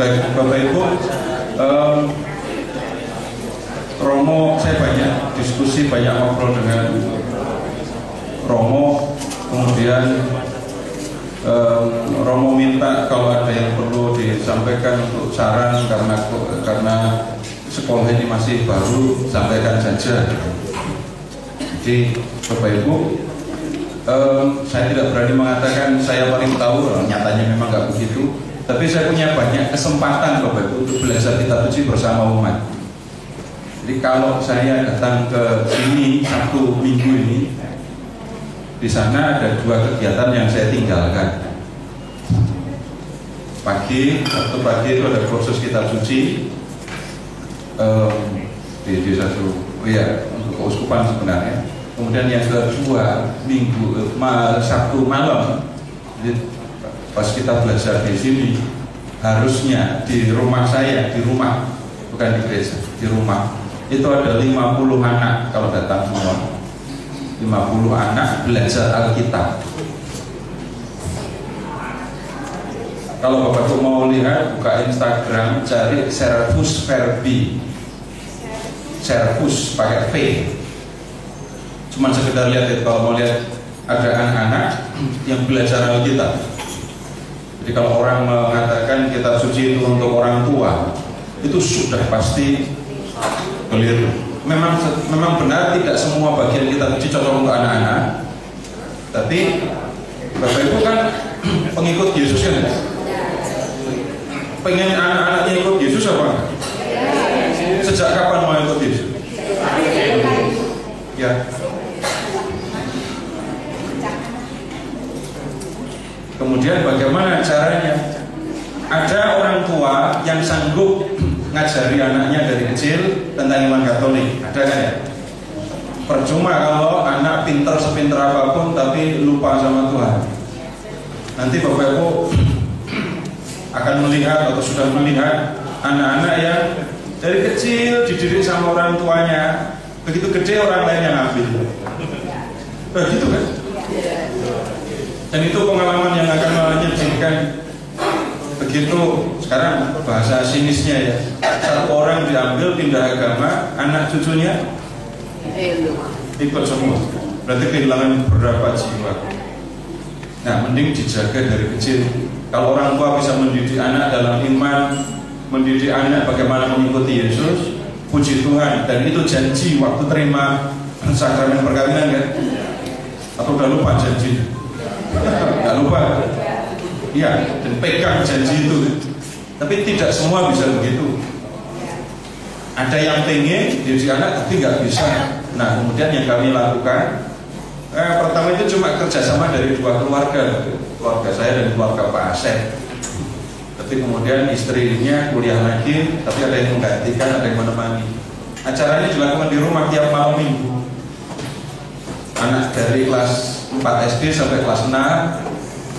Baik Bapak Ibu, Romo, saya banyak diskusi, banyak ngobrol dengan Romo. Kemudian Romo minta kalau ada yang perlu disampaikan untuk saran, karena sekolah ini masih baru, sampaikan saja. Jadi Bapak Ibu, saya tidak berani mengatakan saya paling tahu, nyatanya memang nggak begitu. Tapi saya punya banyak kesempatan Bapak Ibu untuk belajar kitab suci bersama umat. Jadi kalau saya datang ke sini Sabtu Minggu ini, di sana ada 2 kegiatan yang saya tinggalkan. Sabtu pagi itu ada kursus kitab suci di satu, untuk keuskupan sebenarnya. Kemudian yang kedua Sabtu malam, jadi pas kita belajar di sini, harusnya di rumah saya, bukan di gereja, di rumah itu ada 50 anak kalau datang semua. 50 anak belajar Alkitab. Kalau Bapak Ibu mau lihat, buka Instagram, cari Servus Verbi. Servus pakai V. Cuman sekedar lihat itu, kalau mau lihat ada anak-anak yang belajar Alkitab. Jadi kalau orang mengatakan kitab suci itu untuk orang tua, itu sudah pasti keliru. Memang benar tidak semua bagian kitab suci cocok untuk anak-anak. Tapi Bapak Ibu kan pengikut Yesus kan? Pengen anak-anaknya ikut Yesus apa? Sejak kapan mau ikut Yesus? Ya. Kemudian bagaimana caranya? Ada orang tua yang sanggup ngajari anaknya dari kecil tentang iman Katolik, ada kan ya? Percuma kalau anak pinter sepinter apapun tapi lupa sama Tuhan. Nanti Bapak Ibu akan melihat atau sudah melihat anak-anak yang dari kecil dididik sama orang tuanya, begitu gede orang lain yang ambil. Begitu kan? Dan itu pengalaman yang akan menyedihkan. Begitu sekarang bahasa sinisnya ya, satu orang diambil pindah agama, anak cucunya ikut semua. Berarti kehilangan berapa jiwa. Nah, mending dijaga dari kecil. Kalau orang tua bisa mendidik anak dalam iman, mendidik anak bagaimana mengikuti Yesus, puji Tuhan. Dan itu janji waktu terima sakramen perkawinan kan? Atau udah lupa janji? Nggak lupa. Iya, dan pegang janji itu. Tapi tidak semua bisa begitu. Ada yang pengen dididik anak tapi nggak bisa. Nah, kemudian yang kami lakukan, pertama itu cuma kerjasama dari 2 keluarga, keluarga saya dan keluarga Pak Asep. Tapi kemudian istrinya kuliah lagi, tapi ada yang menggantikan, ada yang menemani. Acaranya dilakukan di rumah tiap malam minggu. Anak dari kelas 4 SD sampai kelas 6,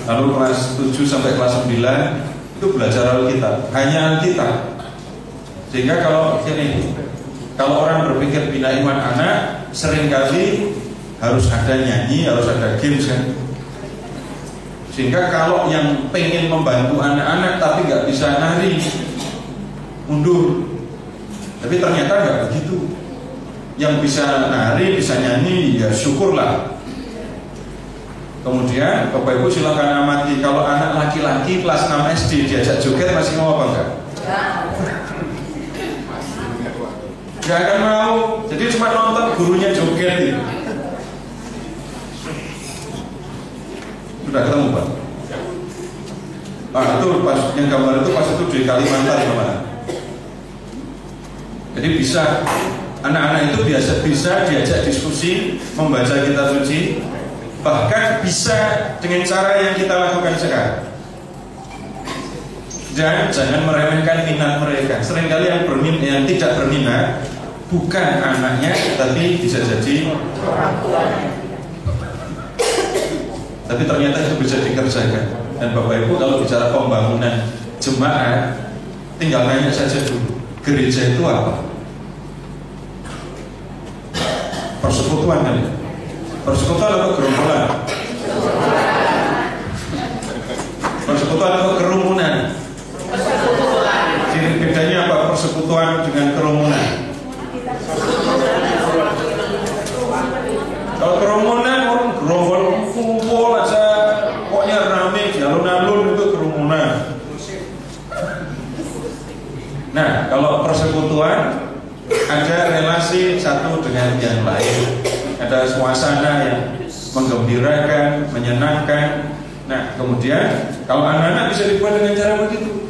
lalu kelas 7 sampai kelas 9 itu belajar Alkitab, hanya Alkitab. Sehingga kalau orang berpikir bina iman anak, seringkali harus ada nyanyi, harus ada games kan. Sehingga kalau yang pengen membantu anak-anak tapi nggak bisa nari, mundur. Tapi ternyata nggak begitu. Yang bisa nari, bisa nyanyi, ya syukurlah. Kemudian Bapak Ibu silakan amati, kalau anak laki-laki kelas 6 SD diajak joget masih mau apa enggak? Gak akan mau. Jadi cuma nonton gurunya joget gitu. Sudah ketemu Pak? Itu pas yang gambar itu pas itu di Kalimantan teman. Jadi bisa anak-anak itu bisa diajak diskusi, membaca kitab suci, bahkan bisa dengan cara yang kita lakukan sekarang. Dan jangan meremehkan minat mereka. Seringkali yang tidak berminat bukan anaknya, tapi bisa jadi orang tuanya. Tapi ternyata itu bisa dikerjakan. Dan Bapak Ibu kalau bicara pembangunan jemaat, tinggal nanya saja dulu, gereja itu apa? Persekutuan kan ya? Persekutuan atau gerombolan? Persekutuan atau kerumunan? persekutuan dengan kerumunan? Kalau kerumunan orang gerombol kumpul aja, pokoknya rame di alun-alun itu kerumunan. Nah, kalau persekutuan ada relasi satu dengan yang lain, ada suasana yang menggembirakan, menyenangkan. Nah, kemudian kalau anak-anak bisa dibuat dengan cara begitu.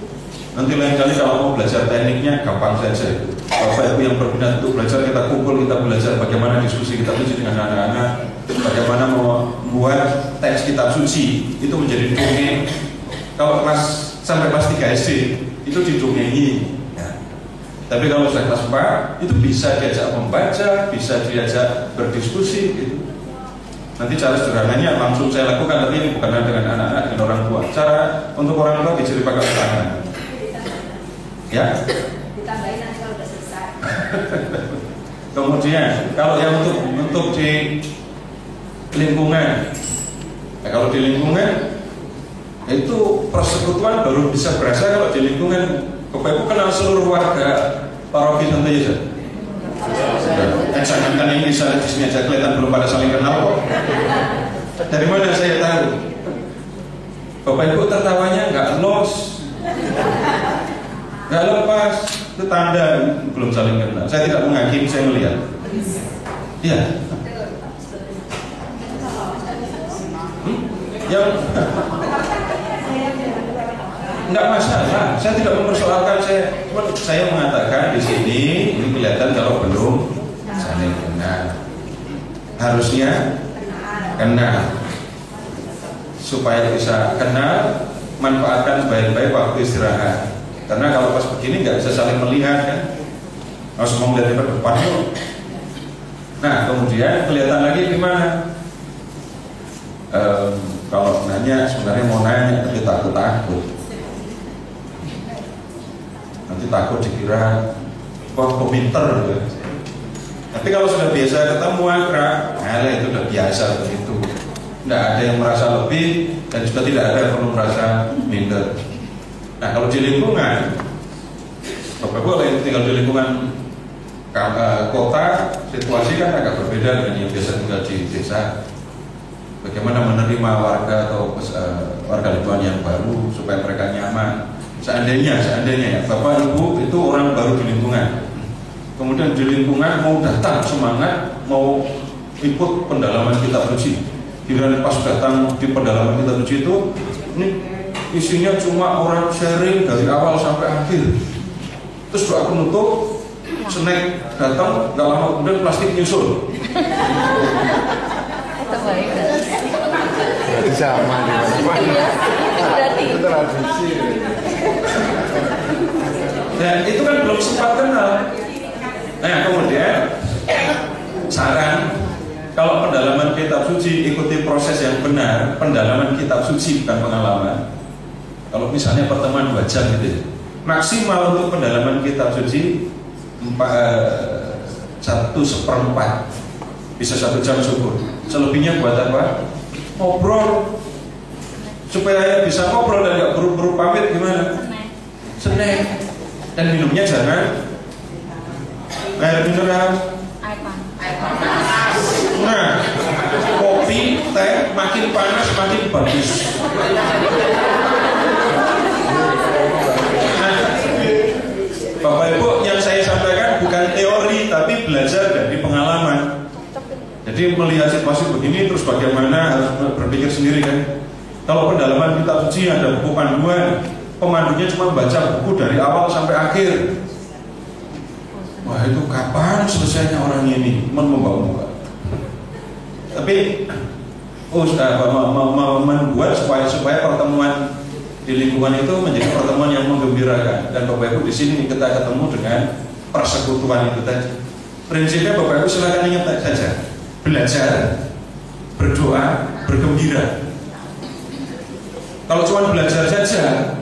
Nanti lain kali kalau mau belajar tekniknya gampang saja. Bapak Ibu yang berminat untuk belajar, kita kumpul, kita belajar bagaimana diskusi kitab suci dengan anak-anak, bagaimana membuat teks kitab suci itu menjadi dongeng. Kalau sampai kelas 3 SD itu didongengi. Tapi kalau sudah kelas 4 itu bisa diajak membaca, bisa diajak berdiskusi gitu. Nanti cara sederhananya langsung saya lakukan, tapi ini bukan dengan anak-anak, dengan orang tua. Cara untuk orang tua diceritakan ke tangan. Ya. Ditambahin nanti kalau udah selesai. Kemudian kalau yang untuk di lingkungan, kalau di lingkungan itu persekutuan baru bisa berasa kalau di lingkungan. Bapak Ibu kenal seluruh warga paroki Santo Yesus? Jangankan ini saya di sini aja kelihatan belum pada saling kenal kok. Dari mana saya tahu? Bapak Ibu tertawanya nggak los, nggak lepas, itu tanda belum saling kenal. Saya tidak menghakimi, saya melihat. Iya. Yang enggak masalah, saya tidak mempersoalkan, saya mengatakan di sini ini kelihatan kalau belum saling kenal. Harusnya kenal. Supaya bisa kenal, manfaatkan baik-baik waktu istirahat. Karena kalau pas begini nggak bisa saling melihat kan, harus mau melihat ke depan. Nah, kemudian kelihatan lagi gimana? Kalau nanya sebenarnya mau nanya tapi takut. Nanti takut dikira kok pinter gitu. Tapi kalau sudah biasa ketemu akrab, nah itu udah biasa begitu. Tidak ada yang merasa lebih dan juga tidak ada yang perlu merasa minder. Nah, kalau di lingkungan, Bapak Ibu yang tinggal di lingkungan kota, situasi kan agak berbeda dengan yang biasa tinggal di desa. Bagaimana menerima warga atau warga lingkungan yang baru supaya mereka nyaman. Seandainya ya Bapak Ibu itu orang baru di lingkungan, kemudian di lingkungan mau datang semangat mau ikut pendalaman kitab suci, kira pas datang di pendalaman kitab suci itu ini isinya cuma orang sharing dari awal sampai akhir, terus doa penutup, snack datang, nggak lama kemudian plastik nyusul. Itu sama di mana-mana. Itu tradisi. Dan itu kan belum sempat kenal. Nah, kemudian saran, kalau pendalaman kitab suci ikuti proses yang benar. Pendalaman kitab suci bukan pengalaman. Kalau misalnya pertemuan 2 jam gitu, maksimal untuk pendalaman kitab suci 1/4, bisa 1 jam syukur. Selebihnya buat apa? Ngobrol, supaya bisa ngobrol dan nggak buru-buru pamit. Gimana? Snack. Dan minumnya jangan air mineral. Nah, kopi, teh makin panas makin bagus. Nah, Bapak Ibu, yang saya sampaikan bukan teori tapi belajar dari pengalaman. Jadi melihat situasi begini terus bagaimana harus berpikir sendiri kan. Kalau pendalaman kitab suci ada buku panduan, pemandunya cuma baca buku dari awal sampai akhir. Wah, itu kapan selesainya orang ini membawa. Tapi membuat supaya pertemuan di lingkungan itu menjadi pertemuan yang menggembirakan. Dan Bapak Ibu di sini kita ketemu dengan persekutuan itu tadi. Prinsipnya Bapak Ibu silakan ingat saja, belajar, berdoa, bergembira. Kalau cuma belajar saja,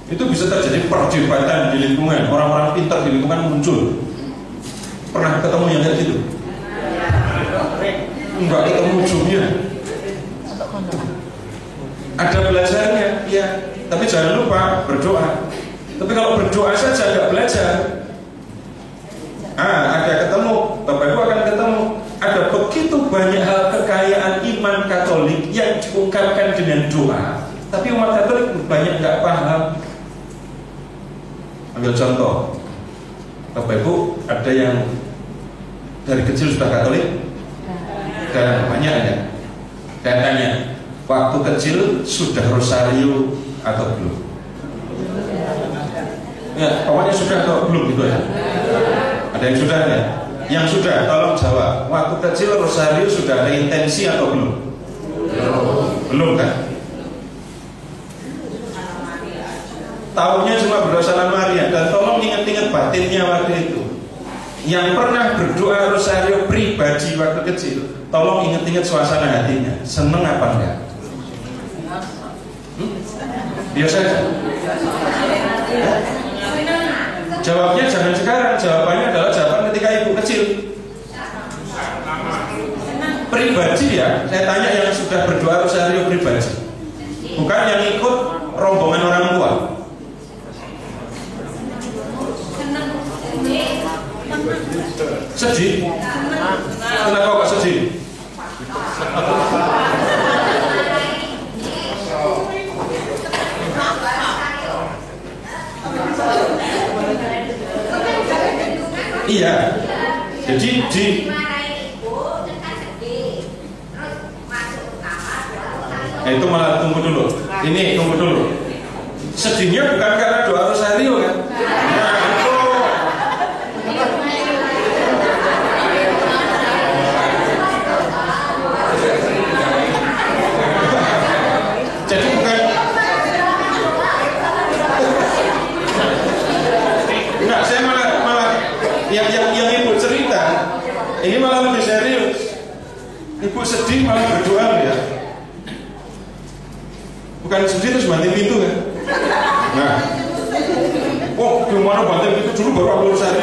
itu bisa terjadi perdebatan di lingkungan. Orang-orang pintar di lingkungan muncul. Pernah ketemu yang kayak gitu? Enggak ketemu ujungnya. Ada belajarnya, iya. Tapi jangan lupa berdoa. Tapi kalau berdoa saja nggak belajar, berdoa, tapi umat Katolik banyak nggak paham. Ambil contoh, Bapak Ibu ada yang dari kecil sudah Katolik? Dan banyak ya. Saya tanya, waktu kecil sudah rosario atau belum? Ya, pokoknya sudah atau belum gitu ya? Ada yang sudah ya? Yang sudah, tolong jawab. Waktu kecil rosario sudah ada intensi atau belum? Belum kan? Tahunya cuma berdoa Salam Maria. Dan tolong ingat-ingat batinnya waktu itu. Yang pernah berdoa rosario pribadi waktu kecil, tolong ingat-ingat suasana hatinya. Seneng apa enggak? Biasa aja. Jawabnya jangan sekarang. Jawabannya adalah jawaban ketika ibu kecil. Pribadi ya. Saya tanya yang sudah berdoa rosario pribadi, bukan yang ikut rombongan orang tua. Sedih? Kenapa kok sedih? Iya. Jadi itu malah tunggu dulu. Ini tunggu dulu. Sedihnya bukan karena doa rosario kan? Nah, itu. Jadi bukan. Enggak, saya malah yang ibu cerita ini malah lebih serius. Ibu sedih malah berdoa ya. Bukan sedih terus banting pintu kan? Nah, oh gimana banting pintu dulu baru aku rosario.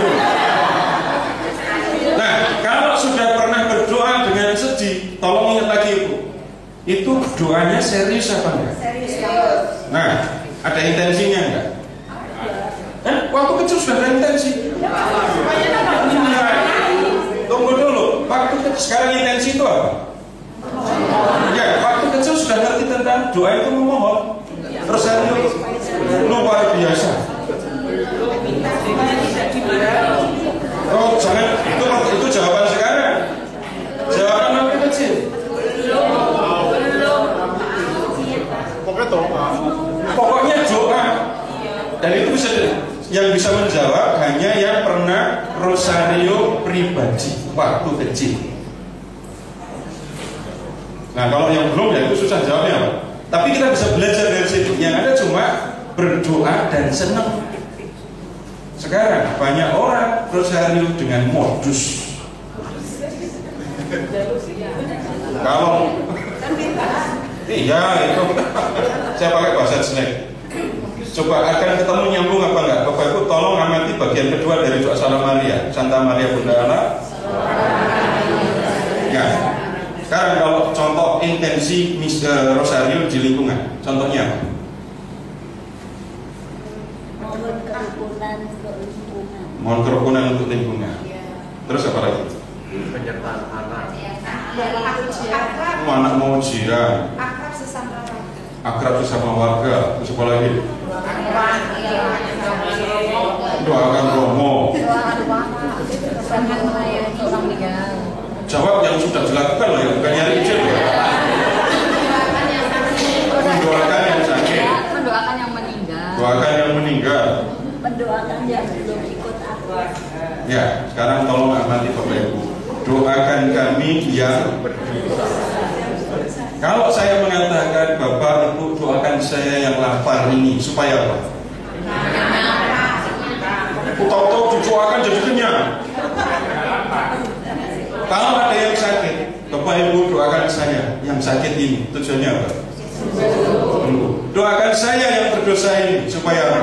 Nah, kalau sudah pernah berdoa dengan sedih, tolong ingat lagi ibu. Itu doanya serius apa enggak? Serius. Nah, ada intensinya enggak? Waktu kecil sudah ada intensi. Tunggu dulu. Waktu kecil sekarang intensi itu apa? Ya, waktu kecil sudah ngerti tentang doa itu memohon. Rosario luar biasa. Oh, jangan itu jawaban sekarang. Jawaban waktu kecil. Pokoknya doa. Dan itu bisa yang bisa menjawab hanya yang pernah rosario pribadi waktu kecil. Nah, kalau yang belum ya itu susah jawabnya Pak. Tapi kita bisa belajar dari situ. Yang ada cuma berdoa dan senang. Sekarang banyak orang rosario dengan modus. Kalau iya itu saya pakai bahasa slang. Coba akan ketemu nyambung apa enggak? Bapak Ibu tolong amati bagian kedua dari doa Salam Maria. Santa Maria Bunda Allah. Ya. Sekarang kalau contoh intensi rosario di lingkungan, contohnya apa? Mohon kerukunan untuk lingkungan. Terus apa lagi? Penyertaan anak. Anak mau ujian. Akrab sesama warga. Terus apa lagi? Doakan Romo. Jawab yang sudah dilakukan loh ya, bukan nyari izin ya. Mendoakan yang sakit. Mendoakan yang meninggal. Doakan yang meninggal. Mendoakan yang belum ikut aku. Ya, sekarang tolong amati Bapak Ibu. Doakan kami yang berdosa. Kalau saya mengatakan Bapak Ibu doakan saya yang lapar ini supaya apa? Tahu-tahu didoakan jadi kenyang. Kalau ada yang sakit, Bapak Ibu doakan saya yang sakit ini, tujuannya apa? Doakan saya yang berdosa ini supaya apa?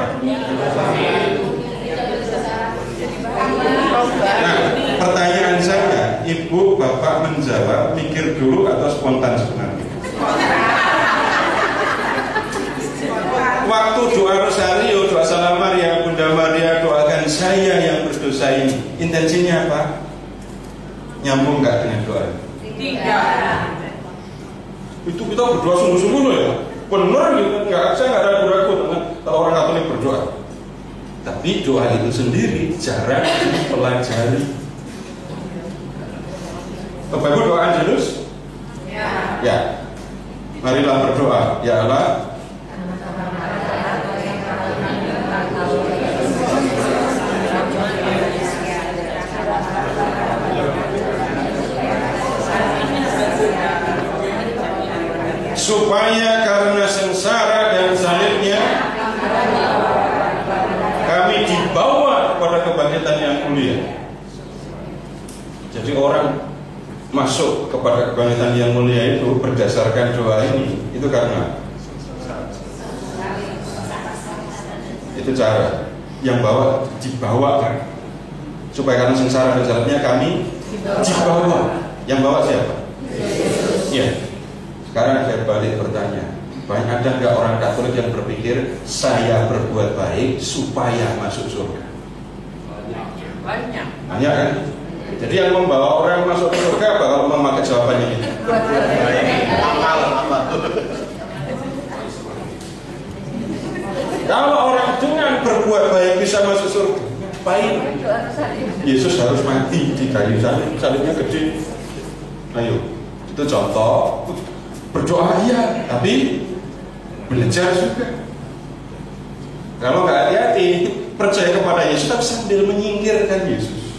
Nah, pertanyaan saya, Ibu, Bapak menjawab, mikir dulu atau spontan sebenarnya? Waktu doa rosario, doa Salam Maria, Bunda Maria, doakan saya yang berdosa ini, intensinya apa? Nyambung nggak dengan doa? Tidak. Itu kita berdoa sungguh-sungguh loh ya. Benar gitu, saya nggak ragu-ragu dengan kalau orang Katolik berdoa. Tapi doa itu sendiri jarang dipelajari. Bapak Ibu doa Angelus? Ya. Marilah berdoa, ya Allah. Supaya karena sengsara dan salibnya kami dibawa kepada kebangkitan yang mulia. Jadi orang masuk kepada kebangkitan yang mulia itu berdasarkan doa ini, itu karena itu cara yang bawa dibawa kan, supaya karena sengsara dan salibnya kami dibawa. Yang bawa siapa? Iya. Sekarang saya balik bertanya, banyak ada nggak orang Katolik yang berpikir saya berbuat baik supaya masuk surga? Banyak kan? Jadi yang membawa orang masuk ke surga apa kalau memakai jawabannya ini? Kalau orang dengan berbuat baik bisa masuk surga, baik. Yesus harus mati di kayu salib, salibnya gede. Ayo, itu contoh. Berdoa iya, tapi belajar juga. Kalau nggak hati-hati, percaya kepada Yesus tapi sambil menyingkirkan Yesus.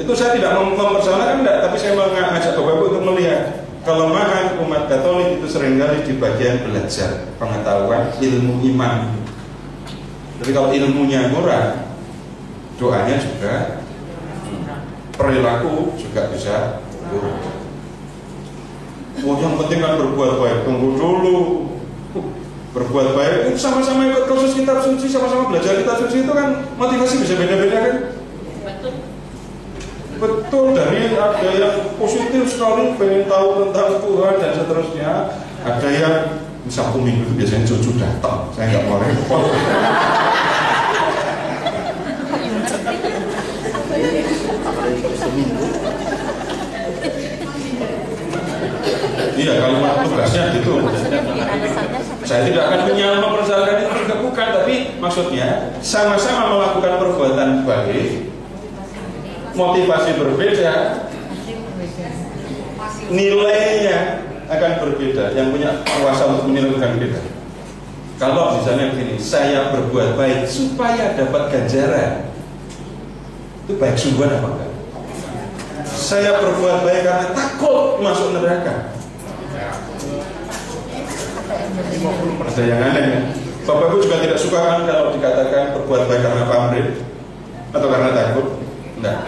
Itu saya tidak mempersoalkan, tapi saya mengajak Bapak Ibu untuk melihat kelemahan umat Katolik itu seringkali di bagian belajar, pengetahuan, ilmu iman. Jadi kalau ilmunya kurang, doanya juga, perilaku juga bisa kurang. Oh, yang penting kan berbuat baik. Tunggu dulu. Berbuat baik itu sama-sama ikut kursus kitab suci, sama-sama belajar kitab suci, itu kan motivasi bisa beda-beda kan? Betul, dari ada yang positif sekali pengen tahu tentang Tuhan dan seterusnya. Ada yang Sabtu Minggu itu biasanya cucu datang, saya nggak mau repot. Iya, kalau tugasnya gitu. Saya tidak akan mempersoalkan itu juga bukan, tapi maksudnya sama-sama melakukan perbuatan baik, motivasi berbeda, nilainya akan berbeda. Yang punya kuasa untuk menilai beda. Kalau misalnya begini, saya berbuat baik supaya dapat ganjaran, itu baik sungguhan apa enggak? Saya berbuat baik karena takut masuk neraka. Ada yang aneh ya. Bapak Ibu juga tidak suka kan kalau dikatakan berbuat baik karena pamrih atau karena takut? Enggak.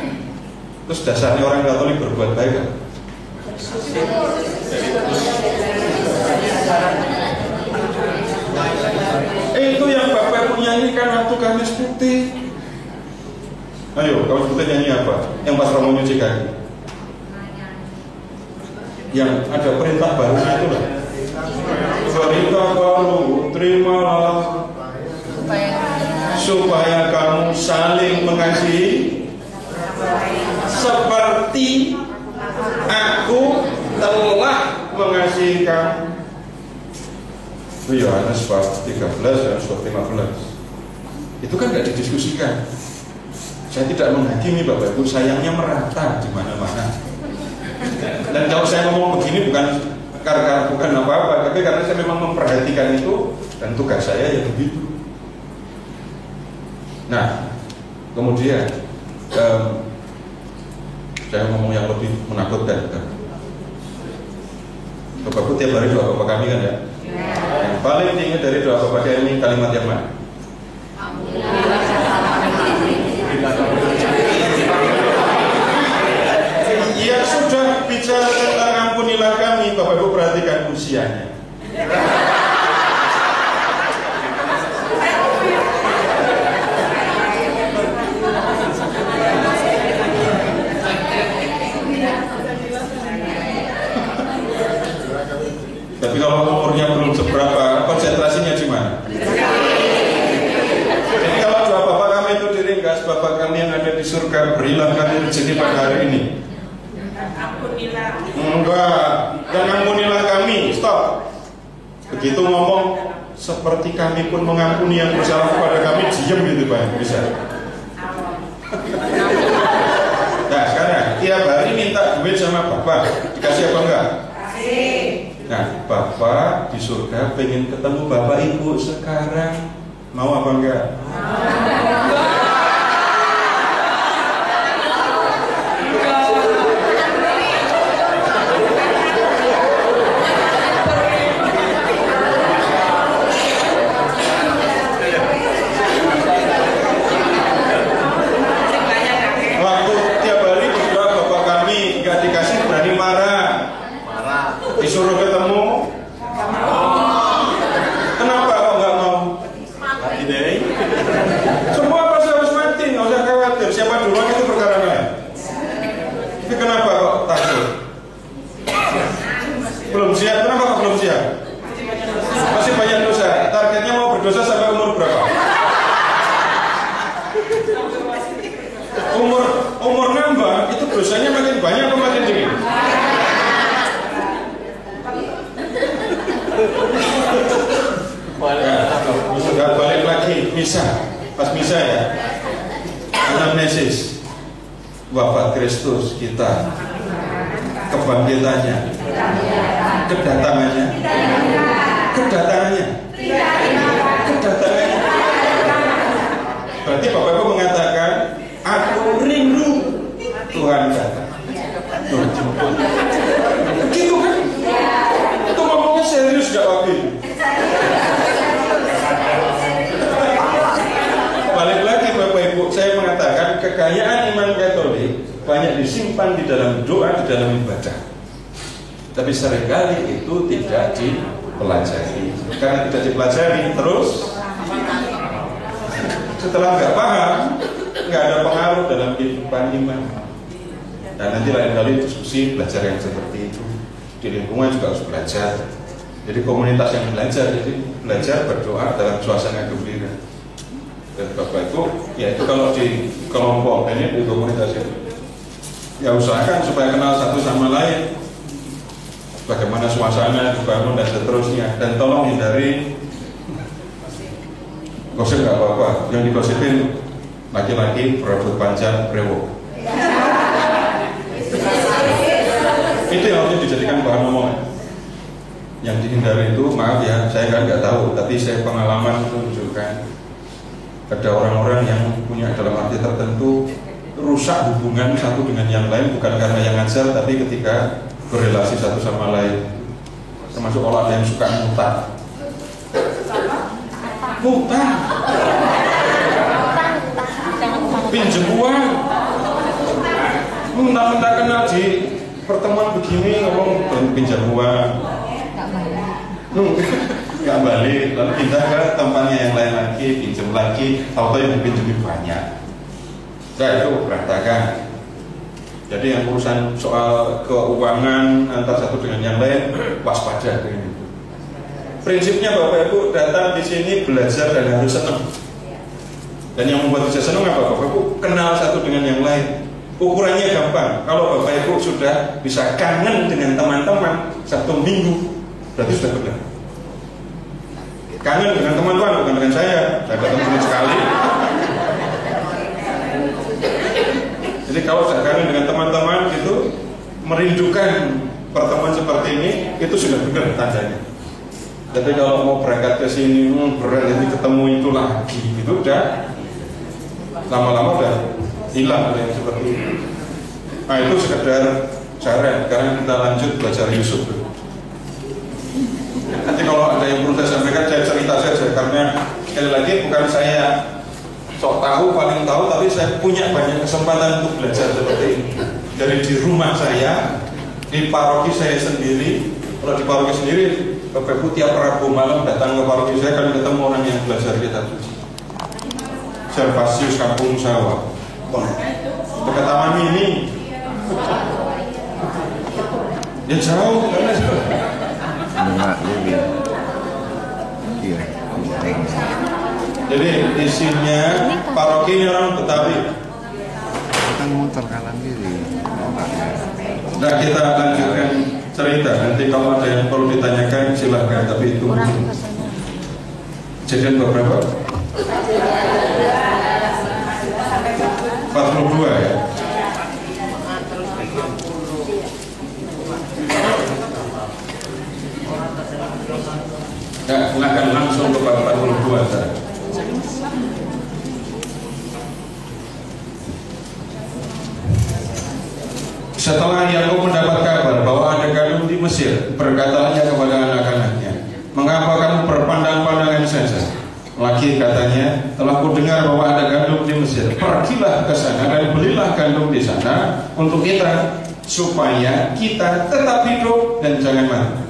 Terus dasarnya orang Katolik berbuat baik kan? Itu yang Bapak Ibu nyanyikan waktu Kamis Putih. Ayo, Kamis Putih nyanyi apa? Yang pas Romo nyuci kaki. Yang ada perintah barunya itu lah. Perintah baru, terimalah supaya kamu saling mengasihi seperti aku telah mengasihi kamu. Itu Yohanes 13 dan 15. Itu kan tidak didiskusikan. Saya tidak menghakimi Bapak Ibu, sayangnya merata di mana-mana. Dan kalau saya ngomong begini bukan karena bukan apa-apa, tapi karena saya memang memperhatikan itu dan tugas saya ya begitu. Nah, kemudian saya ngomong yang lebih menakutkan. Bapak-Ibu tiap hari doa Bapak kami kan ya? Yang paling diingat dari doa Bapak kami kalimat yang mana? Ya sudah bicara tentang ampunilah kami, Bapak Ibu perhatikan usianya. Tapi kalau umurnya belum seberapa, konsentrasinya di mana? Jadi kalau doa Bapak kami itu diringkas, Bapak kami yang ada di surga, berilah kami rezeki pada hari ini. Ampunilah. Enggak, jangan ampunilah kami. Stop. Begitu ngomong seperti kami pun mengampuni yang bersalah kepada kami, diam gitu Pak. Bisa. Nah sekarang tiap hari minta duit sama Bapak, dikasih apa enggak? Kasih. Nah Bapak di surga pengen ketemu Bapak Ibu sekarang, mau apa enggak? Waktu tiap hari berdoa Bapak kami nggak dikasih berani marah. Disuruh ketemu, kenapa kok nggak mau? Mati deh. Semua pasti harus mati, nggak usah khawatir. Siapa duluan itu perkara lain. Tapi kenapa kok takut? Belum siap. Kenapa kok belum siap? Masih banyak dosa. Targetnya mau berdosa sampai umur berapa? Umur nambah itu dosanya makin banyak atau makin dikit? Sudah balik lagi misa, pas misa ya, anamnesis wafat Kristus kita, kebangkitannya, kedatangannya, berarti Bapak Ibu mengatakan aku rindu Tuhan datang. Gitu kan? Itu ngomongnya serius gak waktu itu? Balik lagi Bapak Ibu, saya mengatakan kekayaan iman Katolik banyak disimpan di dalam doa, di dalam ibadah. Tapi seringkali itu tidak dipelajari. Karena tidak dipelajari terus, setelah nggak paham, nggak ada pengaruh dalam kehidupan iman. Dan nanti lain kali diskusi belajar yang seperti itu. Di lingkungan juga harus belajar. Jadi komunitas yang belajar, jadi belajar berdoa dalam suasana gembira. Dan Bapak Ibu, ya itu kalau di kelompok ini di komunitas itu, ya usahakan supaya kenal satu sama lain, bagaimana suasana dibangun dan seterusnya. Dan tolong hindari gosip nggak apa-apa. Yang digosipin laki-laki berambut panjang brewok. Itu yang harusnya dijadikan bahan omongan. Yang dihindari itu, maaf ya, saya nggak tahu, tapi saya pengalaman menunjukkan ada orang-orang yang punya dalam arti tertentu rusak hubungan satu dengan yang lain, bukan karena yang ngajar, tapi ketika berrelasi satu sama lain. Termasuk kalau ada yang suka ngutang, pinjem uang, mentah-mentah kenal di pertemuan begini ngomong pinjam uang, nggak balik, lalu pindah ke tempatnya yang lain lagi, pinjam lagi, tahu-tahu yang dipinjemin banyak. Nah itu berantakan. Jadi yang urusan soal keuangan antar satu dengan yang lain, waspada dengan itu. Prinsipnya Bapak Ibu datang di sini belajar dan harus senang. Dan yang membuat bisa senang apa Bapak Ibu? Kenal satu dengan yang lain. Ukurannya gampang. Kalau Bapak Ibu sudah bisa kangen dengan teman-teman Sabtu Minggu, berarti sudah benar. Kangen dengan teman-teman, bukan dengan saya ketemu sekali. Jadi kalau sudah kangen dengan teman-teman itu, merindukan pertemuan seperti ini, itu sudah benar tandanya. Tapi kalau mau berangkat ke sini, berat nanti ketemu itu lagi, itu udah lama-lama udah hilang yang seperti itu. Nah itu sekedar saran. Sekarang kita lanjut belajar Yusuf. Nanti kalau ada yang perlu saya sampaikan, saya cerita saja. Karena sekali lagi bukan saya sok tahu, paling tahu, tapi saya punya banyak kesempatan untuk belajar seperti ini. Dari di rumah saya, di paroki saya sendiri. Kalau di paroki sendiri, Bapak Ibu tiap Rabu malam datang ke paroki saya, akan ketemu orang yang belajar kitab suci. Servasius Kampung Sawah, dekat Taman Mini. Ya jauh karena jadi isinya paroki ini orang Betawi. Kan muter kanan kiri. Nah, kita lanjutkan cerita. Nanti kalau ada yang perlu ditanyakan silahkan. Tapi itu kejadian beberapa 42 ya. Nah, silakan langsung ke 42 saya. Setelah Yakub mendapat kabar bahwa ada gandum di Mesir, berkatalah ia kepada anak-anaknya, "Mengapa kamu berpandang-pandangan saja? Lagi katanya, telah kudengar bahwa ada gandum di Mesir. Pergilah ke sana dan belilah gandum di sana untuk kita, supaya kita tetap hidup dan jangan mati."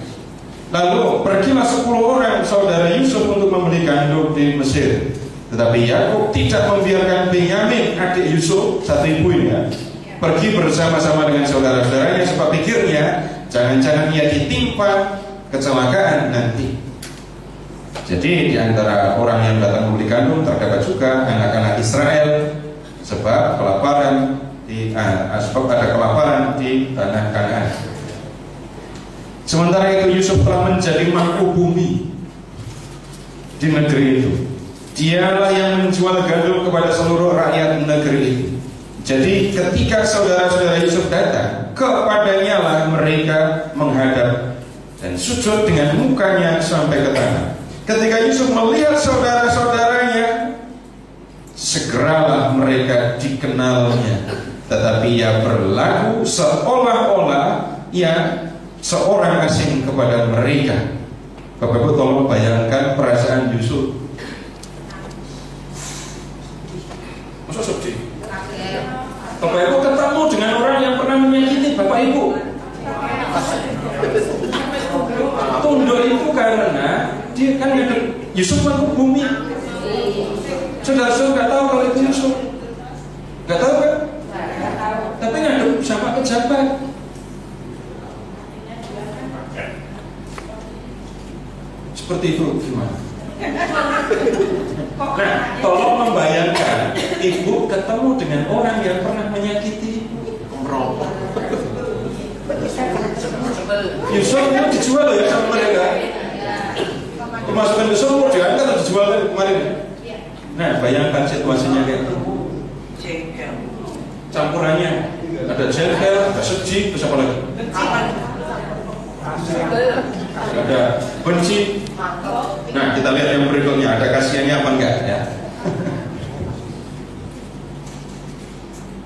Lalu pergilah 10 orang saudara Yusuf untuk membeli gandum di Mesir. Tetapi Yakub tidak membiarkan Benyamin, adik Yusuf, satu ibu ini ya, pergi bersama-sama dengan saudara-saudaranya, sebab pikirnya jangan-jangan ia ditimpa kecelakaan nanti. Jadi di antara orang yang datang membeli gandum terdapat juga anak-anak Israel, sebab sebab ada kelaparan di tanah Kanaan. Sementara itu Yusuf telah menjadi mangku bumi di negeri itu. Dialah yang menjual gandum kepada seluruh rakyat negeri itu. Jadi ketika saudara-saudara Yusuf datang, kepadanya lah mereka menghadap dan sujud dengan mukanya sampai ke tanah. Ketika Yusuf melihat saudara-saudaranya, segeralah mereka dikenalnya, tetapi ia berlaku seolah-olah ia seorang asing kepada mereka. Bapak Ibu tolong bayangkan perasaan Yusuf. Masa sedih? Bapak Ibu ketemu dengan orang yang pernah menyakiti Bapak Ibu. Tunduk itu karena dia kan ngadep Yusuf mangku bumi. Saudara-saudara nggak tahu kalau itu Yusuf, nggak tahu kan? Tapi ngadep sama pejabat. Seperti itu gimana? Nah, tolong membayangkan ibu ketemu dengan orang yang pernah menyakiti merokok. Yusuf itu dijual loh ya sama mereka. Dimasukkan ke sumur, diangkat atau dijual kemarin. Nah, bayangkan situasinya kayak itu. Campurannya ada jengkel, ada seji, terus apa lagi? Ada benci. Nah, kita lihat yang berikutnya, ada kasihannya apa enggak ya?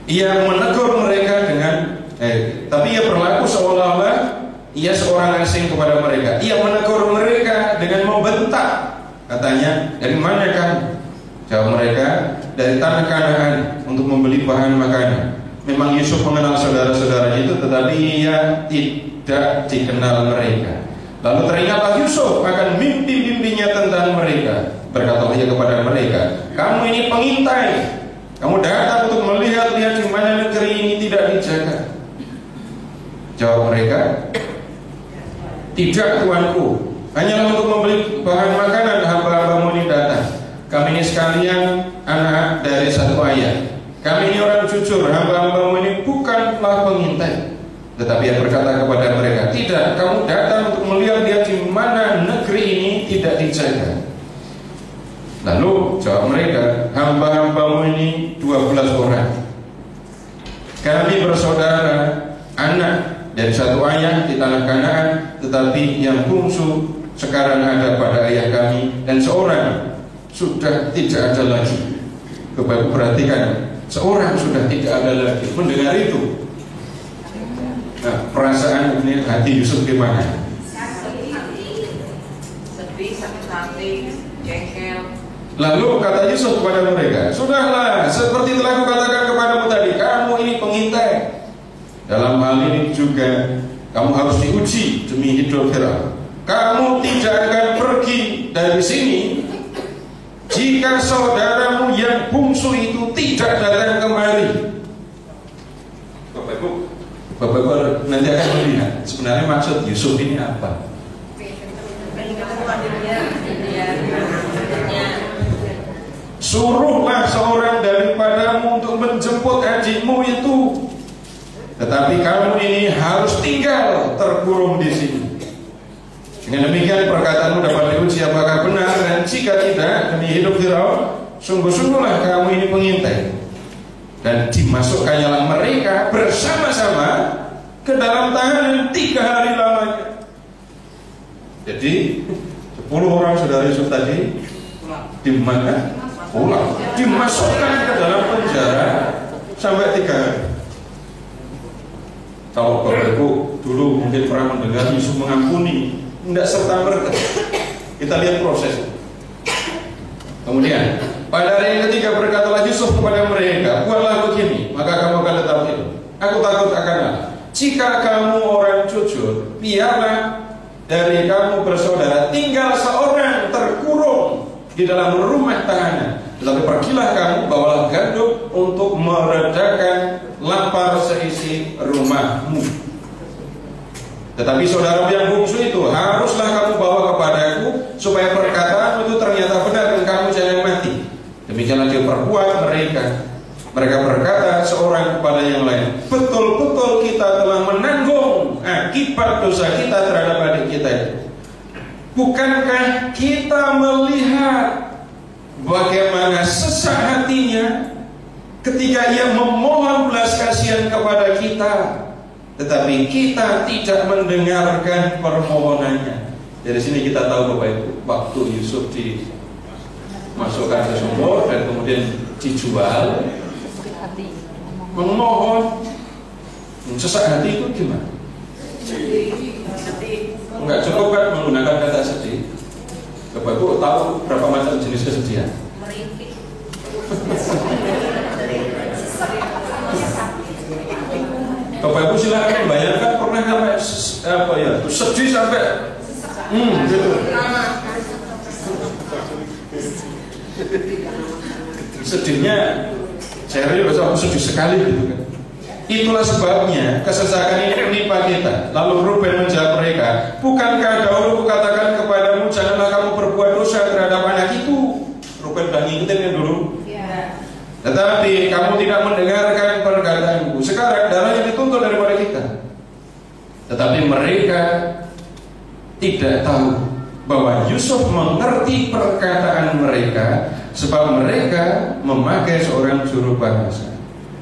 Ia menegur mereka dengan tapi ia berlaku seolah-olah ia seorang asing kepada mereka. Ia menegur mereka dengan membentak. Katanya, "Dari mana kamu?" Jawab mereka, "Dari tanah Kanaan untuk membeli bahan makanan." Memang Yusuf mengenal saudara-saudaranya itu, tetapi ia tidak dikenal mereka. Lalu teringatlah Yusuf akan mimpi-mimpinya tentang mereka. Berkatalah ia kepada mereka, "Kamu ini pengintai. Kamu datang untuk melihat-lihat di mana negeri ini tidak dijaga." Jawab mereka, "Tidak, tuanku. Hanyalah untuk membeli bahan makanan hamba-hambamu ini datang. Kami ini sekalian anak dari satu ayah. Kami ini orang jujur. Hamba-hambamu ini bukanlah pengintai." Tetapi ia berkata kepada mereka, "Tidak, kamu datang untuk melihat-lihat di mana negeri ini tidak dijaga." Lalu jawab mereka, "Hamba-hambamu ini 12 orang. Kami bersaudara, anak dari satu ayah di tanah Kanaan, tetapi yang bungsu sekarang ada pada ayah kami, dan seorang sudah tidak ada lagi." Bapak perhatikan, seorang sudah tidak ada lagi. Mendengar itu, nah, perasaan ini hati Yusuf gimana? Sedih, sakit hati, jengkel. Lalu kata Yusuf kepada mereka, "Sudahlah, seperti telah kukatakan kepadamu tadi, kamu ini pengintai. Dalam hal ini juga kamu harus diuji demi hidup Firaun. Kamu tidak akan pergi dari sini jika saudaramu yang bungsu itu tidak datang kemari." Bapak nanti akan melihat sebenarnya maksud Yusuf ini apa. Suruhlah seorang daripadamu untuk menjemput adikmu itu. tetapi kamu ini harus tinggal terkurung di sini. Dengan demikian perkataanmu dapat diuji apakah benar, dan jika tidak, demi hidup Firaun, sungguh-sungguhlah kamu ini pengintai. Dan dimasukkannya mereka bersama-sama ke dalam tahanan 3 hari lamanya. Jadi 10 orang saudara Yusuf tadi dimasukkan ke dalam penjara sampai 3 hari. Kalau Bapak Ibu dulu mungkin pernah mendengar Yusuf mengampuni, tidak serta-merta. Kita lihat proses. Kemudian pada hari yang ketiga berkatalah Yusuf kepada mereka, buatlah begini, maka kamu akan tetap hidup. Aku takut akan Allah. Jika kamu orang jujur, biarlah dari kamu bersaudara tinggal seorang terkurung di dalam rumah tahanan. Tetapi pergilah kamu, bawalah gandum untuk meredakan lapar seisi rumahmu. Tetapi saudara yang bungsu itu haruslah kamu bawa kepadaku, supaya perkataanmu itu ternyata benar dan kamu jangan mati. Demikianlah dia perbuat mereka. Mereka berkata seorang kepada yang lain, betul-betul kita telah menanggung akibat dosa kita terhadap adik kita itu. Bukankah kita melihat bagaimana sesak hatinya ketika ia memohon belas kasihan kepada kita, tetapi kita tidak mendengarkan permohonannya. Dari sini kita tahu Bapak Ibu, waktu Yusuf dimasukkan ke sumur dan kemudian dijual, memohon sesak hati itu gimana? Enggak cukup kan menggunakan kata sedih. Bapak Ibu tahu berapa macam jenis kesedihan? Bapak Ibu silakan membayangkan pernah sampai sedih sampai gitu. Sedihnya serius, aku sedih sekali gitu kan. Itulah sebabnya kesesakan ini menimpa kita. Lalu Ruben menjawab mereka, bukankah dahulu kukatakan kepadamu, janganlah kamu berbuat dosa terhadap anak itu. Ruben udah ngikutin kan dulu. Tetapi kamu tidak mendengarkan perkataanku. Sekarang darahnya dituntut daripada kita. Tetapi mereka tidak tahu bahwa Yusuf mengerti perkataan mereka, sebab mereka memakai seorang juru bahasa.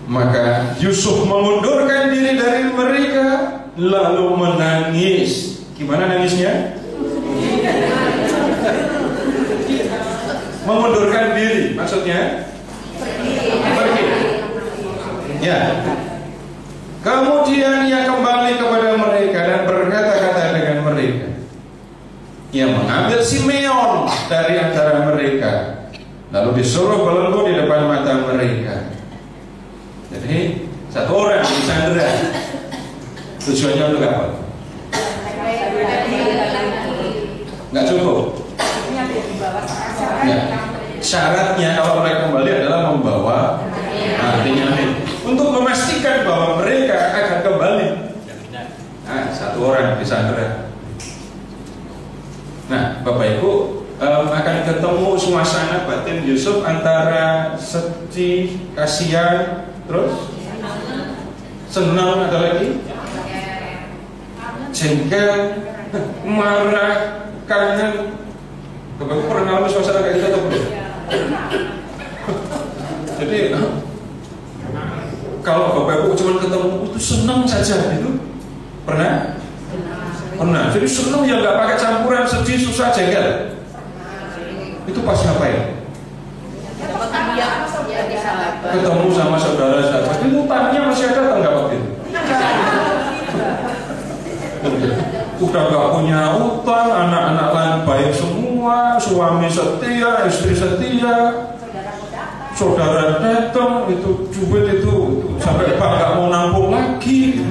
Maka Yusuf mengundurkan diri dari mereka, lalu menangis. Gimana nangisnya? Mengundurkan diri, maksudnya pergi. Ya. Kemudian ia kembali kepada mereka dan berkata-kata dengan mereka. Ia mengambil Simeon dari antara mereka, lalu disuruh belenggu di depan mata mereka. Jadi satu orang disandera. Tujuannya untuk apa? Nggak cukup. Ya. Syaratnya kalau mereka kembali adalah membawa Benyamin, untuk memastikan bahwa mereka akan kembali. Nah, satu orang disandera. Nah, Bapak Ibu akan ketemu suasana batin Yusuf antara sedih, kasihan, terus senang, ada lagi jengkel, marah, kangen. Bapak Ibu pernah ngalamin suasana kayak gitu atau belum? Jadi kalau Bapak Ibu cuma ketemu itu senang saja gitu, pernah? Pernah. Jadi senang ya nggak pakai campuran sedih, susah, jengkel. Itu pas ngapain? Ketemu sama saudara-saudara. Itu utangnya masih ada atau nggak waktu itu? Udah gak punya utang, anak-anak lain baik semua, suami setia, istri setia, saudara datang, itu duit itu sampai Pak gak mau nampung lagi.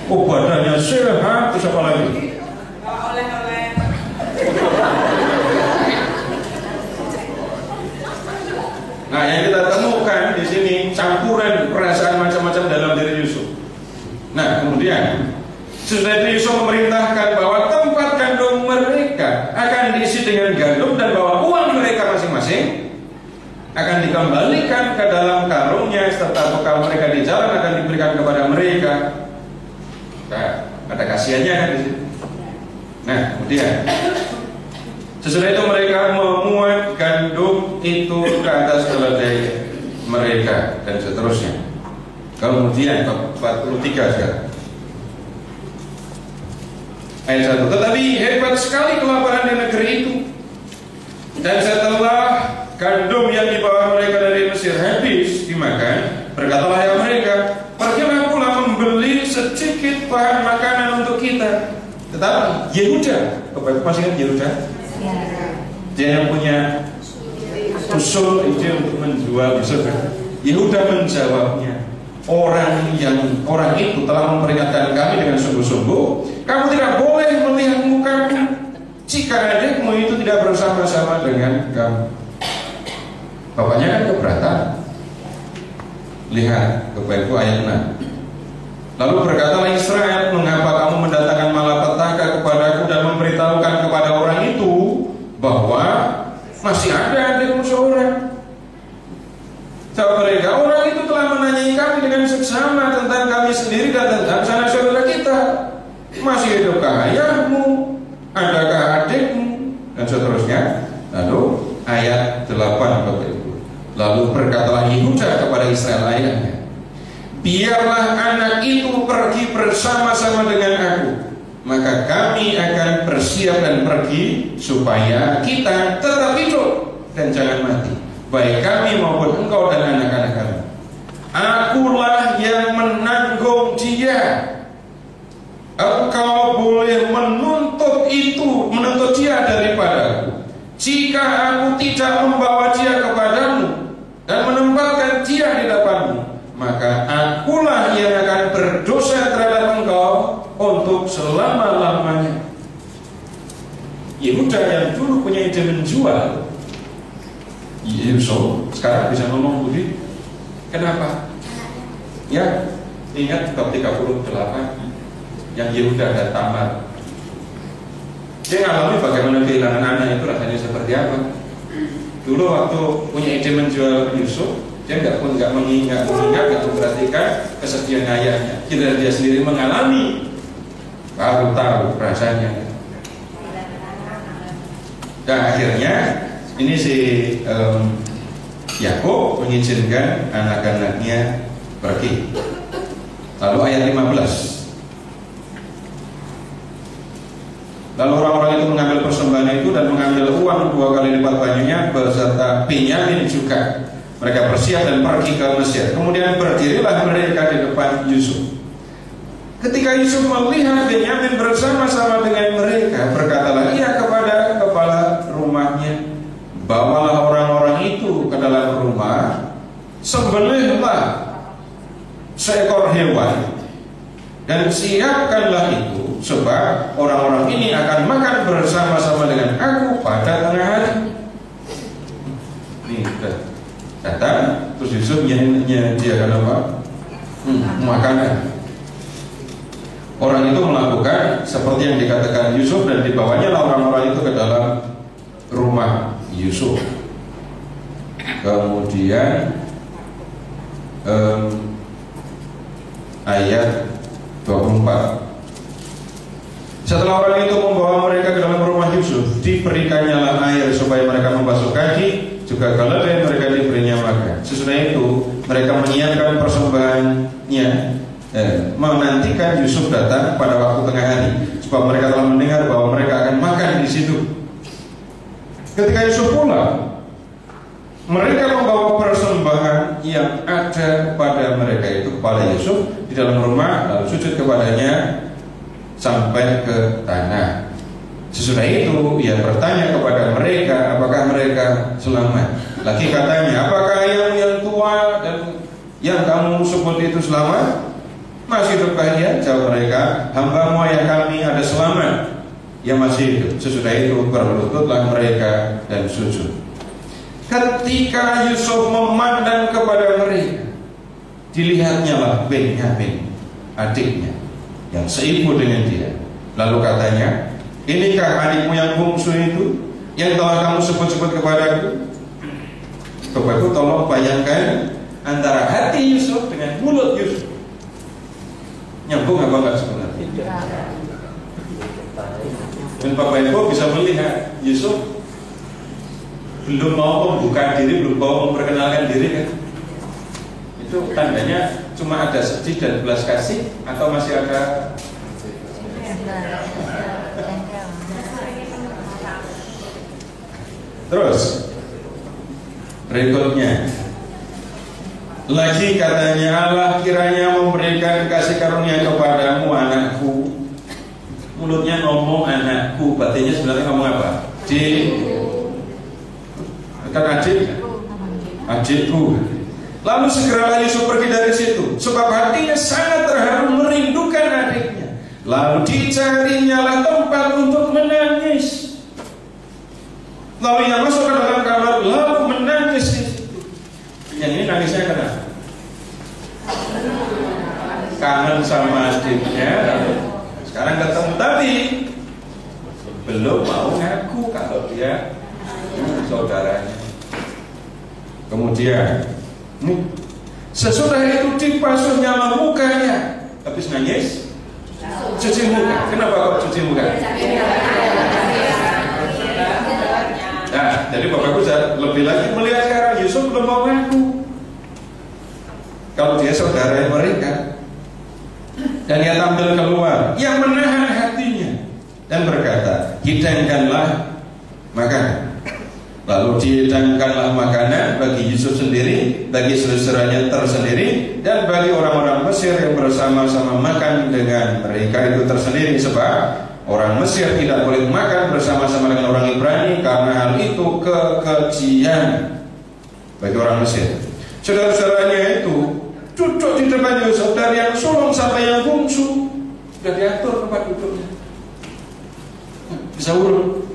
Oh badannya sehat, terus apa lagi? Nah, yang kita temukan di sini campuran perasaan macam-macam dalam diri Yusuf. Nah, kemudian sesudah itu Yusuf memerintahkan bahwa tempat gandum mereka akan diisi dengan gandum dan bahwa uang mereka masing-masing akan dikembalikan ke dalam karungnya, serta bekal mereka di jalan akan diberikan kepada mereka. Nah, ada kasihannya kan di situ. Nah, kemudian sesudah itu mereka memuat gandum itu ke atas keledai mereka dan seterusnya. Kemudian 43 sekarang. Ayat 1. Tetapi hebat sekali kelaparan di negeri itu. Dan setelah gandum yang dibawa mereka dari Mesir habis dimakan, berkatalah ya mereka, pergilah pula membeli sedikit bahan makanan untuk kita. Tetapi Yehuda, masih ingat Yehuda? Dia yang punya usul ide untuk menjual Yusuf. Yehuda menjawabnya, orang itu telah memperingatkan kami dengan sungguh-sungguh, kamu tidak boleh melihat mukamu jika adikmu itu tidak bersama-sama dengan kamu. Bapaknya kan keberatan. Lihat Bapak Ibu ayat 6. Lalu berkatalah Israel, mengapa kamu mendatangkan malapetaka kepadaku dan memberitahukan kepada orang itu bahwa masih ada adikmu seorang? Jawab mereka, orang itu telah menanyai kami dengan seksama tentang kami sendiri dan tentang sanak saudara kita. Masih hidupkah ayahmu? Adakah adikmu? Dan seterusnya. Lalu ayat 8 Bapak Ibu. Lalu berkatalah Yehuda kepada Israel ayahnya, biarlah anak itu pergi bersama-sama dengan aku, maka kami akan bersiap dan pergi supaya kita tetap hidup dan jangan mati, baik kami maupun engkau dan anak-anak kami. Akulah yang menanggung dia. Engkau boleh menuntut dia daripadaku. Jika aku tidak membawa dia kepadamu dan menempatkan dia di depanmu, maka akulah yang akan berdosa terhadap engkau untuk selama-lamanya. Yehuda yang dulu punya ide menjual Yusuf sekarang bisa ngomong begitu. Kenapa? Ya, ingat bab 38 yang Yehuda dan Tamar. Dia ngalami bagaimana kehilangan anak itu rasanya seperti apa. Dulu waktu punya ide menjual Yusuf, dia nggak mengingat, nggak memperhatikan kesedihan ayahnya. Kita dia sendiri mengalami, baru tahu rasanya. Dan akhirnya ini si Yakub mengizinkan anak-anaknya pergi. Lalu ayat 15. Lalu orang-orang itu mengambil persembahan itu dan mengambil uang 2 kali lipat banyaknya beserta Benyamin juga. Mereka bersiap dan pergi ke Mesir. Kemudian berdirilah mereka di depan Yusuf. Ketika Yusuf melihat Benyamin bersama-sama dengan mereka, berkatalah ia kepada kepala rumahnya, bawalah orang-orang itu ke dalam rumah, sembelihlah seekor hewan dan siapkanlah itu, sebab orang-orang ini akan makan bersama-sama dengan aku pada tengah hari. Nih, datang, terus Yusuf menyediakan apa? Makanan. Orang itu melakukan seperti yang dikatakan Yusuf dan dibawanya orang-orang itu ke dalam rumah Yusuf. Kemudian ayat 24. Setelah orang itu membawa mereka ke dalam rumah Yusuf, diberikannya air supaya mereka membasuh kaki, juga keledai mereka diberinya makan. Sesudah itu mereka menyiapkan persembahannya, menantikan Yusuf datang pada waktu tengah hari, sebab mereka telah mendengar bahwa mereka akan makan di situ. Ketika Yusuf pulang, mereka membawa persembahan yang ada pada mereka itu kepada Yusuf di dalam rumah, lalu sujud kepadanya sampai ke tanah. Sesudah itu ia bertanya kepada mereka, apakah mereka selamat? Lagi katanya, apakah yang tua dan yang kamu sebut itu selamat? Masih hidupkah dia? Jawab mereka, hamba-Mu ayah kami ada selamat, yang masih hidup. Sesudah itu berlututlah mereka dan sujud. Ketika Yusuf memandang kepada mereka, dilihatnya lah Benyamin, adiknya yang seibu dengan dia. Lalu katanya, inikah adikmu yang bungsu itu yang telah kamu sebut-sebut kepadaku? Bapak Ibu tolong bayangkan antara hati Yusuf dengan mulut Yusuf. Nyambung apa enggak sebenarnya? Dan Bapak Ibu bisa melihat Yusuf belum mau membuka diri, belum mau memperkenalkan diri kan? Itu tandanya cuma ada sedih dan belas kasih atau masih ada terus berikutnya lagi katanya, Allah kiranya memberikan kasih karunia kepadamu anakku. Mulutnya ngomong anakku, batinnya sebenarnya ngomong apa? Kan adikku. Lalu segeralah Yusuf pergi dari situ, sebab hatinya sangat terharu merindukan adiknya. Lalu dicarinya lah tempat untuk menangis. Lalu ia masuk ke dalam kamar, lalu menangis di situ. Yang ini nangisnya kenapa? Kangen sama adiknya. Sekarang ketemu tapi belum mau ngaku kalau dia saudaranya. Kemudian sesudah itu dibasuhnya mukanya. Habis nangis cuci muka. Kenapa kok cuci muka? Nah, jadi Bapak Ibu lebih lagi melihat sekarang Yusuf belum mau ngaku kalau dia saudara mereka. Dan ia tampil keluar, yang menahan hatinya dan berkata, hidangkanlah makanan. Lalu dihidangkanlah makanan bagi Yusuf sendiri, bagi saudara-saudaranya tersendiri, dan bagi orang-orang Mesir yang bersama-sama makan dengan mereka itu tersendiri. Sebab orang Mesir tidak boleh makan bersama-sama dengan orang Ibrani, karena hal itu kekejian bagi orang Mesir. Saudara-saudaranya itu duduk di depan Yusuf, dari yang sulung sampai yang bungsu sudah diatur tempat duduknya, bisa urut,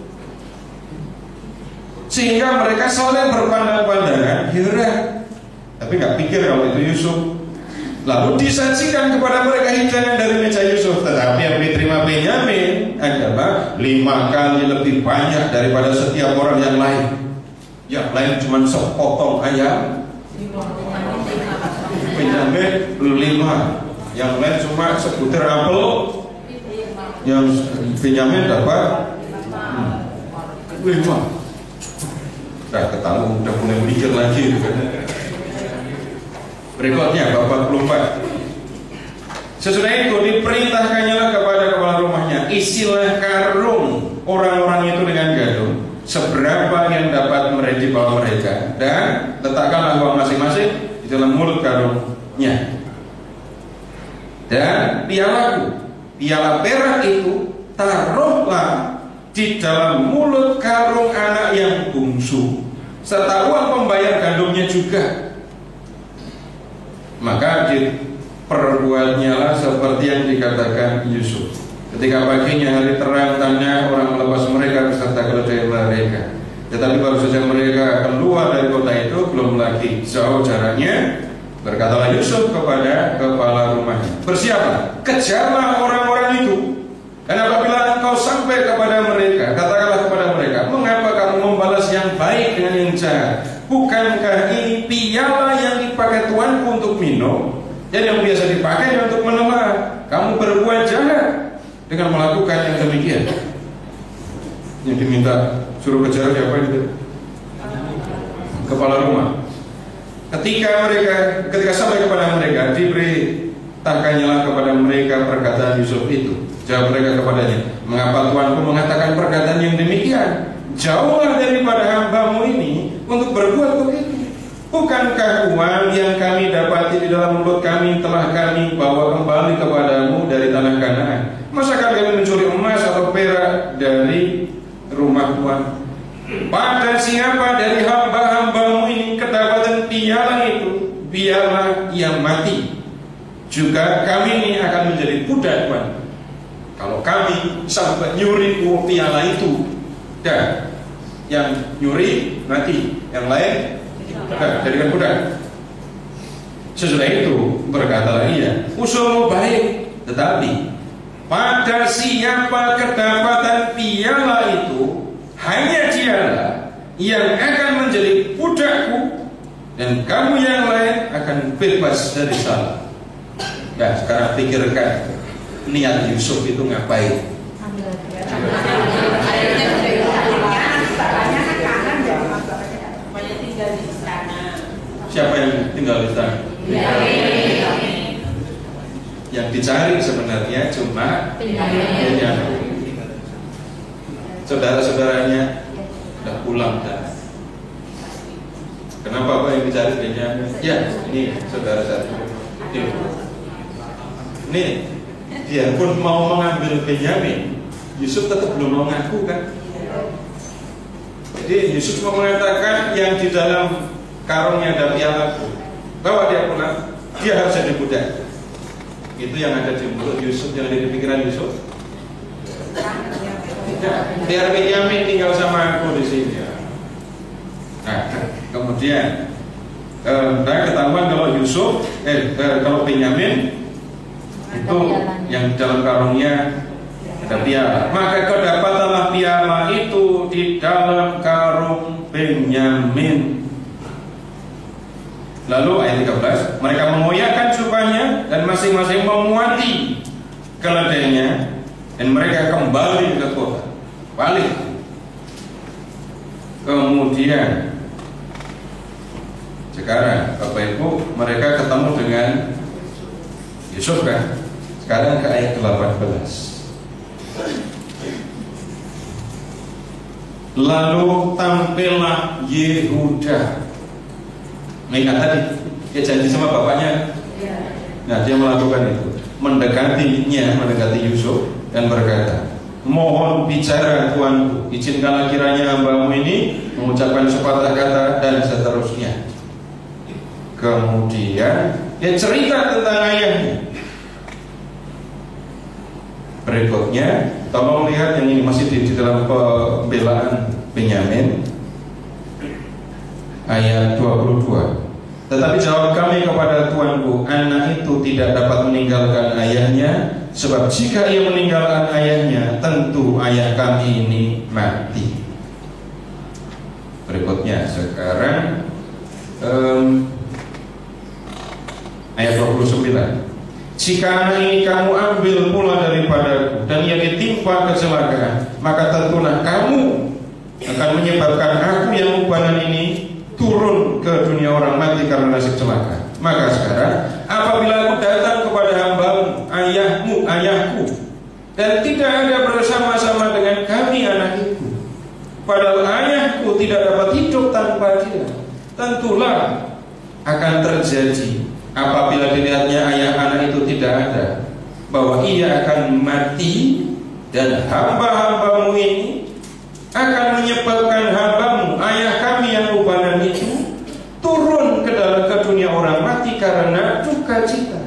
sehingga mereka saling berpandang-pandangan heran, tapi nggak pikir kalau itu Yusuf. Lalu disajikan kepada mereka hidangan dari meja Yusuf, tetapi yang diterima Benyamin adalah 5 kali lebih banyak daripada setiap orang yang lain. Yang lain cuma sepotong ayam, Benyamin 5, yang lain cuma sebutir apel, yang Benyamin dapat 5. Nah, ketahuan udah mulai mikir lagi. Berikutnya babak 24. Sesudah itu diperintahkannya kepada kepala rumahnya, isilah karung orang-orang itu dengan gandum seberapa yang dapat dibawa mereka, dan letakkanlah uang masing-masing di dalam mulut karungnya. Dan piala perak itu taruhlah di dalam mulut karung anak yang bungsu, serta uang pembayar gandumnya juga. Maka diperbuatnya lah seperti yang dikatakan Yusuf. Ketika paginya hari terang, tanda orang melepas mereka beserta keledai mereka. Tetapi baru saja mereka keluar dari kota itu, belum lagi jauh jaraknya, berkatalah Yusuf kepada kepala rumahnya, bersiaplah, kejarlah orang-orang itu. Dan apabila engkau sampai kepada mereka, katakanlah kepada mereka, mengapa kamu membalas yang baik dengan yang jahat? Bukankah ini piala yang dipakai tuanku untuk minum, dan yang biasa dipakai untuk menelan? Kamu berbuat jahat dengan melakukan yang demikian. Yang diminta suruh kejar siapa itu? Kepala rumah. Ketika sampai kepada mereka, diberitakannya kepada mereka perkataan Yusuf itu. Jawab mereka kepadanya, mengapa tuanku mengatakan perkataan yang demikian? Jauhlah daripada hambamu ini untuk berbuat begitu. Bukankah uang yang kami dapati di dalam mulut kami telah kami bawa kembali kepadamu dari tanah Kanaan? Masakah kami mencuri emas atau perak dari rumah Tuhan? Pada siapa dari hamba-hambamu ini kedapatan piala itu, biarlah ia mati. Juga kami ini akan menjadi budak Tuhan. Kalau kami sampai nyuri piala itu, dan yang nyuri mati, yang lain jadikan budak. Sesudah itu berkatalah ia, usulmu baik, tetapi pada siapa kedapatan piala itu, hanya dialah yang akan menjadi budakku dan kamu yang lain akan bebas dari salah. Nah, sekarang pikirkan niat Yusuf itu ngapain? Siapa yang tinggal di istana? Yang dicari sebenarnya cuma Benyamin. Saudara-saudaranya sudah pulang dah. Kenapa Pak yang dicari Benyamin? Ya, ini saudara saya. Ini dia pun mau mengambil Benyamin, Yusuf tetap belum mau ngaku kan? Jadi Yusuf mau mengatakan yang di dalam karungnya ada pialaku, bawa dia pulang, dia harus jadi budak. Itu yang ada di mulut Yusuf, yang ada di pikiran Yusuf. Biar Benyamin tinggal sama aku di sini. Nah, kemudian ketahuan kalau Yusuf, kalau Benyamin itu yang dalam karungnya ada piala. Maka kedapatlah piala itu di dalam karung Benyamin. Lalu ayat 13, mereka mengoyakkan jubahnya dan masing-masing memuati keledainya, dan mereka kembali ke kota. Balik. Kemudian sekarang Bapak Ibu, mereka ketemu dengan Yusuf kan? Sekarang ke ayat 18. Lalu tampillah Yehuda. Ingat tadi dia janji sama bapaknya. Nah, dia melakukan itu, mendekati Yusuf dan berkata, mohon bicara tuanku, izinkanlah kiranya hambamu ini mengucapkan sepatah kata, dan seterusnya. Kemudian dia cerita tentang ayahnya. Berikutnya, tolong lihat yang ini masih di dalam pembelaan Benyamin, ayat 22. Tetapi jawab kami kepada tuanku, anak itu tidak dapat meninggalkan ayahnya, sebab jika ia meninggalkan ayahnya, tentu ayah kami ini mati. Berikutnya sekarang ayat 29. Jika anak ini kamu ambil pula daripadaku dan ia ditimpa kecelakaan, maka tentulah kamu akan menyebabkan aku yang ubanan ini turun ke dunia orang mati karena nasib celaka. Maka sekarang apabila aku datang kepada hambamu, ayahku, dan tidak ada bersama-sama dengan kami anak itu, padahal ayahku tidak dapat hidup tanpa dia, tentulah akan terjadi apabila dilihatnya ayah anak itu tidak ada, bahwa ia akan mati, dan hamba-hambamu ini akan menyebabkan hambamu, ayah kami yang ubanan itu, turun ke dunia orang mati karena duka cita.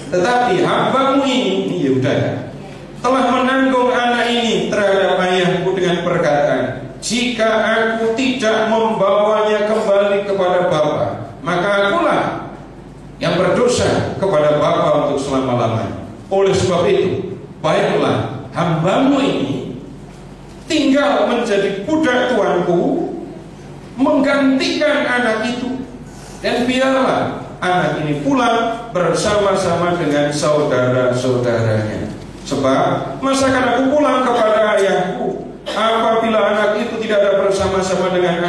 Tetapi hambamu ini Yehuda telah menanggung anak ini terhadap ayahku dengan perkataan, jika aku tidak membawanya kembali kepada bapa, maka akulah yang berdosa kepada bapa untuk selama-lamanya. Oleh sebab itu, baiklah hambamu ini tinggal menjadi budak tuanku, menggantikan anak itu, dan biarlah anak ini pulang bersama-sama dengan saudara-saudaranya. Sebab masakan aku pulang kepada ayahku apabila anak itu tidak ada bersama-sama dengan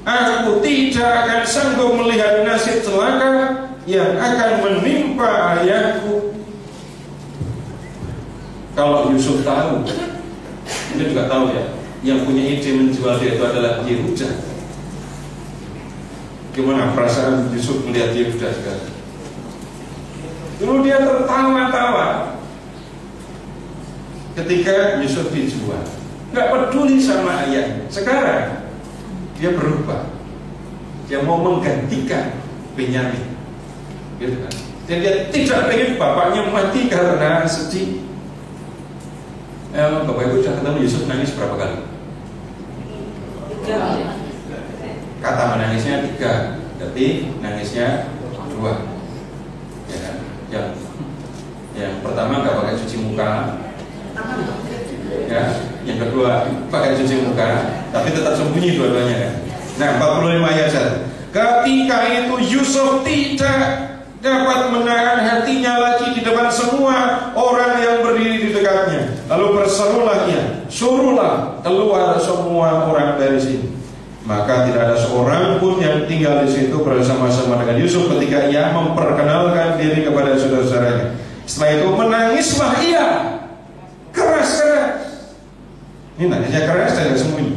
aku tidak akan sanggup melihat nasib celaka yang akan menimpa ayahku. Kalau Yusuf tahu, kita juga tahu ya, yang punya ide menjual dia itu adalah Yehuda. Gimana perasaan Yusuf melihat Yehuda sekarang? Dulu dia tertawa-tawa ketika Yusuf dijual, nggak peduli sama ayahnya. Sekarang dia berubah, dia mau menggantikan Benyamin, gitu kan? Dan dia tidak ingin bapaknya mati karena sedih. Bapak Ibu sudah ketemu Yusuf nangis berapa kali? 3. Kata menangisnya 3, tapi nangisnya 2. Ya kan? Yang pertama nggak pakai cuci muka, ya. Yang kedua pakai cuci muka, tapi tetap sembunyi dua-duanya kan. Nah, 45 ayat 1. Ketika itu Yusuf tidak dapat menahan hatinya lagi di depan semua orang yang berdiri di dekatnya. Lalu berserulah ia, suruhlah keluar semua orang dari sini. Maka tidak ada seorang pun yang tinggal di situ bersama-sama dengan Yusuf ketika ia memperkenalkan diri kepada saudara-saudaranya. Setelah itu menangislah ia keras-keras. Ini nangisnya keras dan sembunyi.